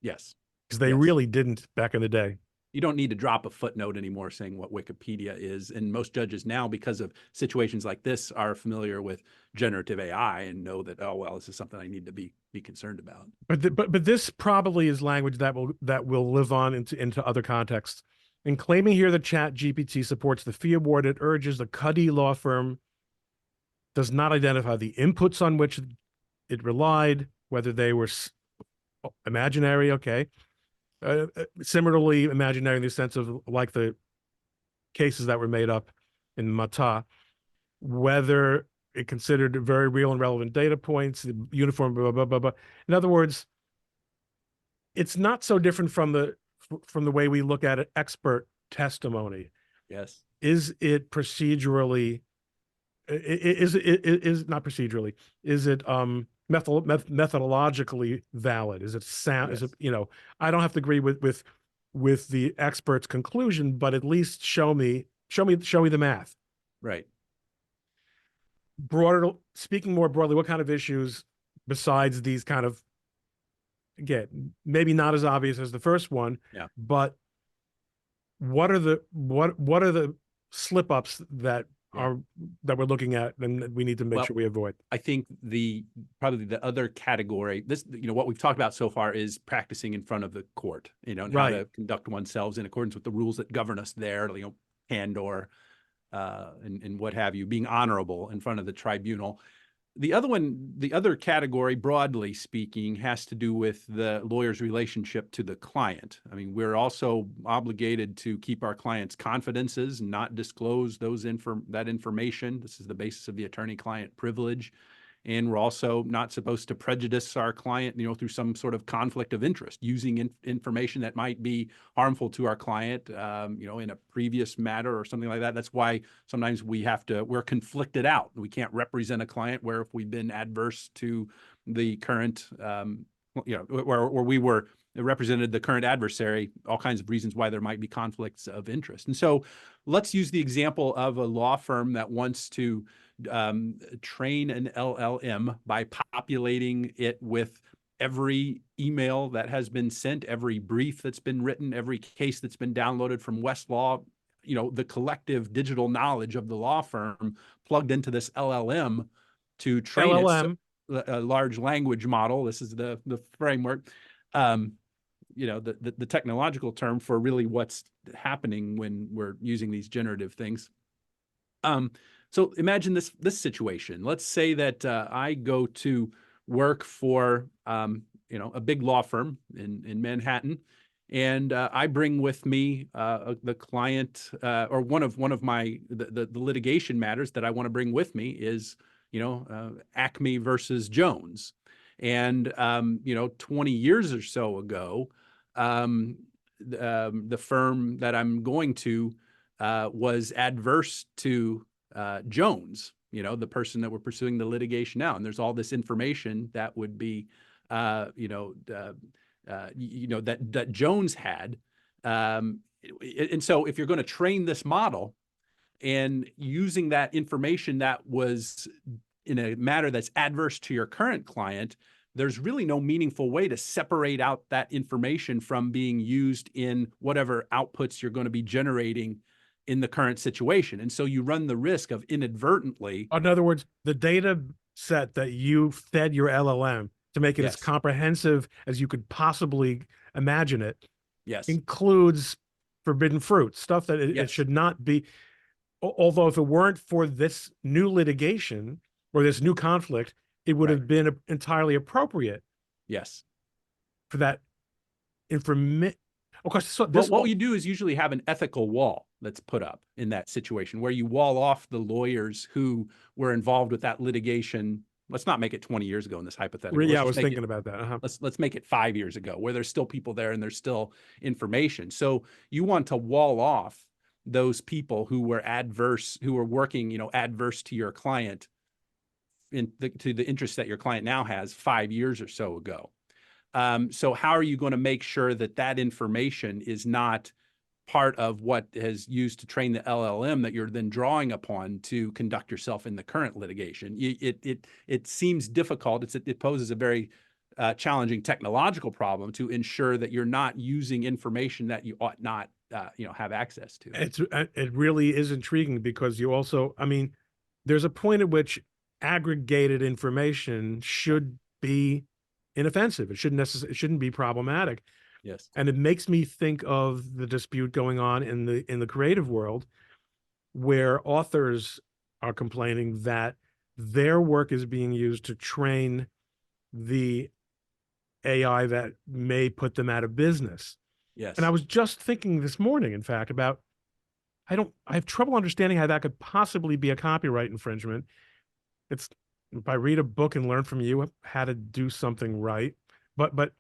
Yes. Because they really didn't back in the day. You don't need to drop a footnote anymore saying what Wikipedia is. And most judges now, because of situations like this, are familiar with generative AI and know that, oh, well, this is something I need to be concerned about. But this probably is language that will live on into other contexts. In claiming here that ChatGPT supports the fee award, it urges the Cuddy law firm does not identify the inputs on which it relied, whether they were imaginary, okay. Similarly, imaginary in the sense of like the cases that were made up in Mata, whether it considered very real and relevant data points, uniform, blah, blah, blah, blah. In other words, it's not so different from the way we look at it, expert testimony. Yes. Is it procedurally, is not procedurally, is it methodologically valid? Is it sound? Yes. Is it, I don't have to agree with the expert's conclusion, but at least show me the math. Right. Speaking more broadly, what kind of issues besides these kind of, again, maybe not as obvious as the first one, yeah, but what are the slip ups that we're looking at and we need to make sure we avoid? I think probably the other category, what we've talked about so far is practicing in front of the court, and how to conduct oneself in accordance with the rules that govern us there, candor, and what have you, being honorable in front of the tribunal. The other category, broadly speaking, has to do with the lawyer's relationship to the client. I mean, we're also obligated to keep our clients' confidences, not disclose that information. This is the basis of the attorney-client privilege. And we're also not supposed to prejudice our client, through some sort of conflict of interest, using information that might be harmful to our client, in a previous matter or something like that. That's why sometimes we're conflicted out. We can't represent a client where if we've been adverse to the current, where we were represented the current adversary, all kinds of reasons why there might be conflicts of interest. And so let's use the example of a law firm that wants to train an LLM by populating it with every email that has been sent, every brief that's been written, every case that's been downloaded from Westlaw, the collective digital knowledge of the law firm plugged into this LLM to train a large language model. This is the framework, the technological term for really what's happening when we're using these generative things. So imagine this situation. Let's say that I go to work for a big law firm in Manhattan, and I bring with me the client, or one of my the litigation matters that I want to bring with me is Acme versus Jones, and 20 years or so ago, the firm that I'm going to was adverse to Jones, the person that we're pursuing the litigation now. And there's all this information that would be, that Jones had. And so if you're going to train this model and using that information that was in a matter that's adverse to your current client, there's really no meaningful way to separate out that information from being used in whatever outputs you're going to be generating in the current situation. And so you run the risk of inadvertently. In other words, the data set that you fed your LLM to make it as comprehensive as you could possibly imagine it, includes forbidden fruit, stuff that it should not be. Although if it weren't for this new litigation, or this new conflict, it would Right. have been entirely appropriate Yes. for that information. Of course, so Well, this what you do is usually have an ethical wall that's put up in that situation where you wall off the lawyers who were involved with that litigation. Let's not make it 20 years ago in this hypothetical. Let's yeah, I just was make it thinking about that. let's make it 5 years ago where there's still people there and there's still information. So you want to wall off those people who were adverse, who were working, adverse to your client to the interest that your client now has 5 years or so ago. So how are you going to make sure that that information is not part of what is used to train the LLM that you're then drawing upon to conduct yourself in the current litigation? It seems difficult. It poses a very challenging technological problem to ensure that you're not using information that you ought not have access to. It really is intriguing because you also, I mean, there's a point at which aggregated information should be inoffensive. It shouldn't be problematic. Yes. And it makes me think of the dispute going on in the creative world, where authors are complaining that their work is being used to train the AI that may put them out of business. And I Yes. was just thinking this morning, in fact, about I have trouble understanding how that could possibly be a copyright infringement. It's if I read a book and learn from you how to do something right, but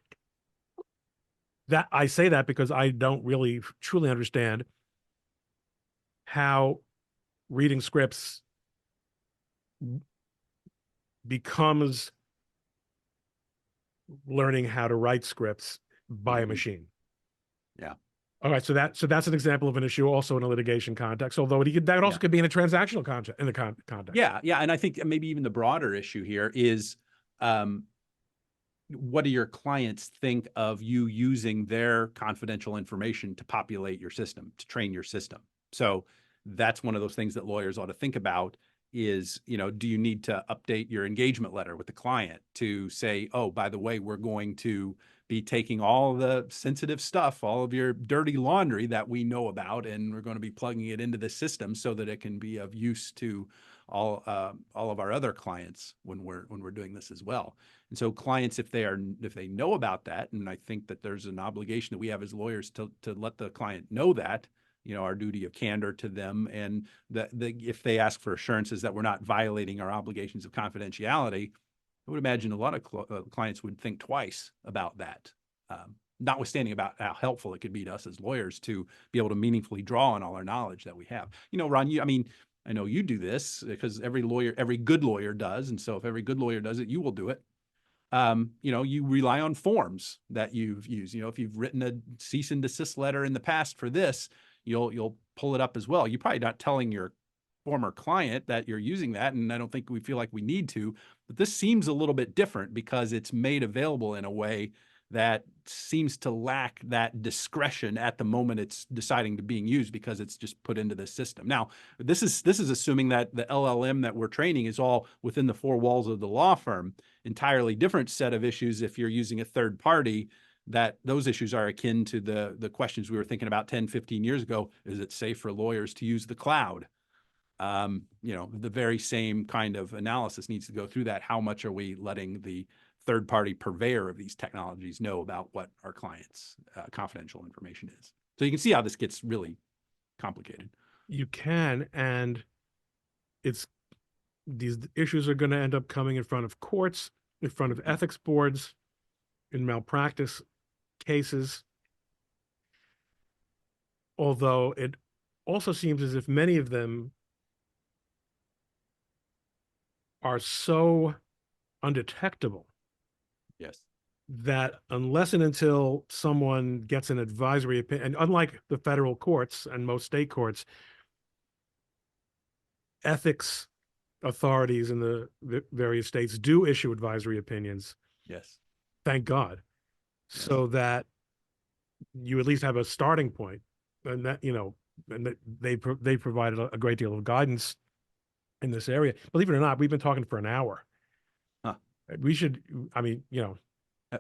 that I say that because I don't really truly understand how reading scripts becomes learning how to write scripts by a Mhm. machine. Yeah. All right, so that's an example of an issue also in a litigation context, although that also Yeah. could be in a transactional context in the context. Yeah. Yeah. And I think maybe even the broader issue here is um, what do your clients think of you using their confidential information to populate your system, to train your system? So that's one of those things that lawyers ought to think about is, do you need to update your engagement letter with the client to say, oh, by the way, we're going to be taking all the sensitive stuff, all of your dirty laundry that we know about, and we're going to be plugging it into the system so that it can be of use to all of our other clients when we're doing this as well. And so clients, if they know about that, and I think that there's an obligation that we have as lawyers to let the client know that, our duty of candor to them, and that if they ask for assurances that we're not violating our obligations of confidentiality, I would imagine a lot of clients would think twice about that. Notwithstanding about how helpful it could be to us as lawyers to be able to meaningfully draw on all our knowledge that we have. Ron, I know you do this because every good lawyer does. And so if every good lawyer does it, you will do it. You rely on forms that you've used. If you've written a cease and desist letter in the past for this, you'll pull it up as well. You're probably not telling your former client that you're using that, and I don't think we feel like we need to, but this seems a little bit different because it's made available in a way that seems to lack that discretion at the moment it's deciding to being used because it's just put into the system. Now, this is assuming that the LLM that we're training is all within the four walls of the law firm. Entirely different set of issues if you're using a third party, that those issues are akin to the questions we were thinking about 10, 15 years ago. Is it safe for lawyers to use the cloud? The very same kind of analysis needs to go through that. How much are we letting the third-party purveyor of these technologies know about what our clients' confidential information is? So you can see how this gets really complicated. You can, and these issues are going to end up coming in front of courts, in front of ethics boards, in malpractice cases. Although it also seems as if many of them are so undetectable Yes. that unless and until someone gets an advisory opinion, and unlike the federal courts and most state courts, ethics authorities in the various states do issue advisory opinions. Yes. Thank God. Yes. So that you at least have a starting point, and that and that they provided a great deal of guidance in this area. Believe it or not, we've been talking for an hour. Huh. We should. I mean, this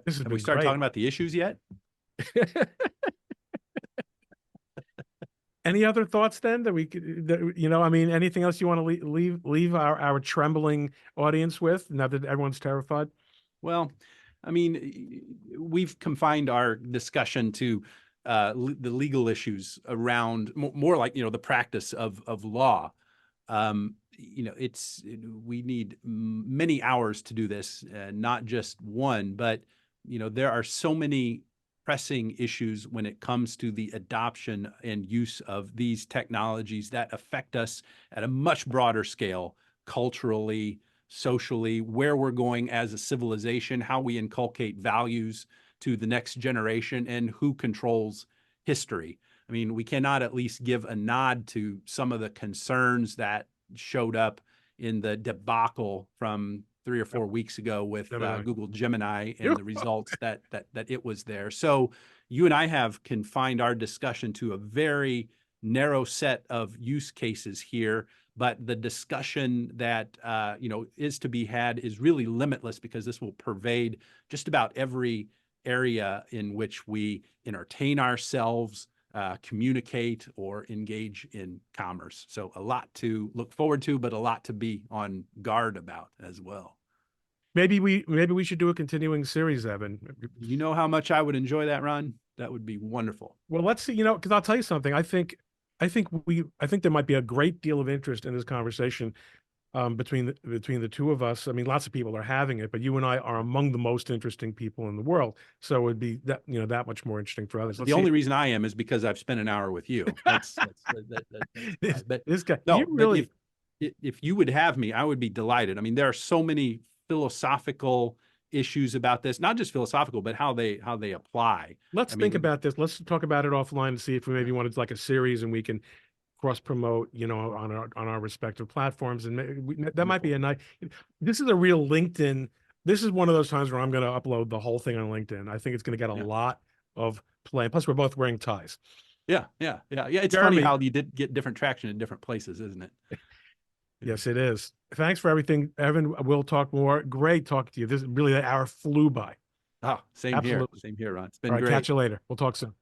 has Have we been started great. talking about the issues yet? Any other thoughts then that we could, that, I mean, anything else you want to leave our trembling audience with, now that everyone's terrified? Well, I mean, we've confined our discussion to the legal issues around more like, the practice of law. We need many hours to do this, not just one, but, there are so many pressing issues when it comes to the adoption and use of these technologies that affect us at a much broader scale, culturally, socially, where we're going as a civilization, how we inculcate values to the next generation, and who controls history. I mean, we cannot at least give a nod to some of the concerns that showed up in the debacle from 3 or 4 weeks ago with Google Gemini and the results that it was there. So you and I have confined our discussion to a very narrow set of use cases here, but the discussion that is to be had is really limitless, because this will pervade just about every area in which we entertain ourselves, communicate, or engage in commerce. So a lot to look forward to, but a lot to be on guard about as well. Maybe we should do a continuing series, Evan. You know how much I would enjoy that, Ron? That would be wonderful. Well, let's see, because I'll tell you something. I think there might be a great deal of interest in this conversation between the two of us. I mean, lots of people are having it, but you and I are among the most interesting people in the world. So it would be that much more interesting for others. The only reason I am is because I've spent an hour with you. That's this guy. No, you really. If you would have me, I would be delighted. I mean, there are so many philosophical issues about this, not just philosophical, but how they apply. Let's think about this. Let's talk about it offline and see if we maybe wanted like a series and we can cross promote, on our respective platforms. And that might be a nice, this is a real LinkedIn. This is one of those times where I'm going to upload the whole thing on LinkedIn. I think it's going to get a lot of play. Plus we're both wearing ties. Yeah. It's Jeremy, funny how you did get different traction in different places, isn't it? Yes, it is. Thanks for everything, Evan. We'll talk more. Great talking to you. This really, the hour flew by. Oh, same here, Ron. It's been great. Catch you later. We'll talk soon.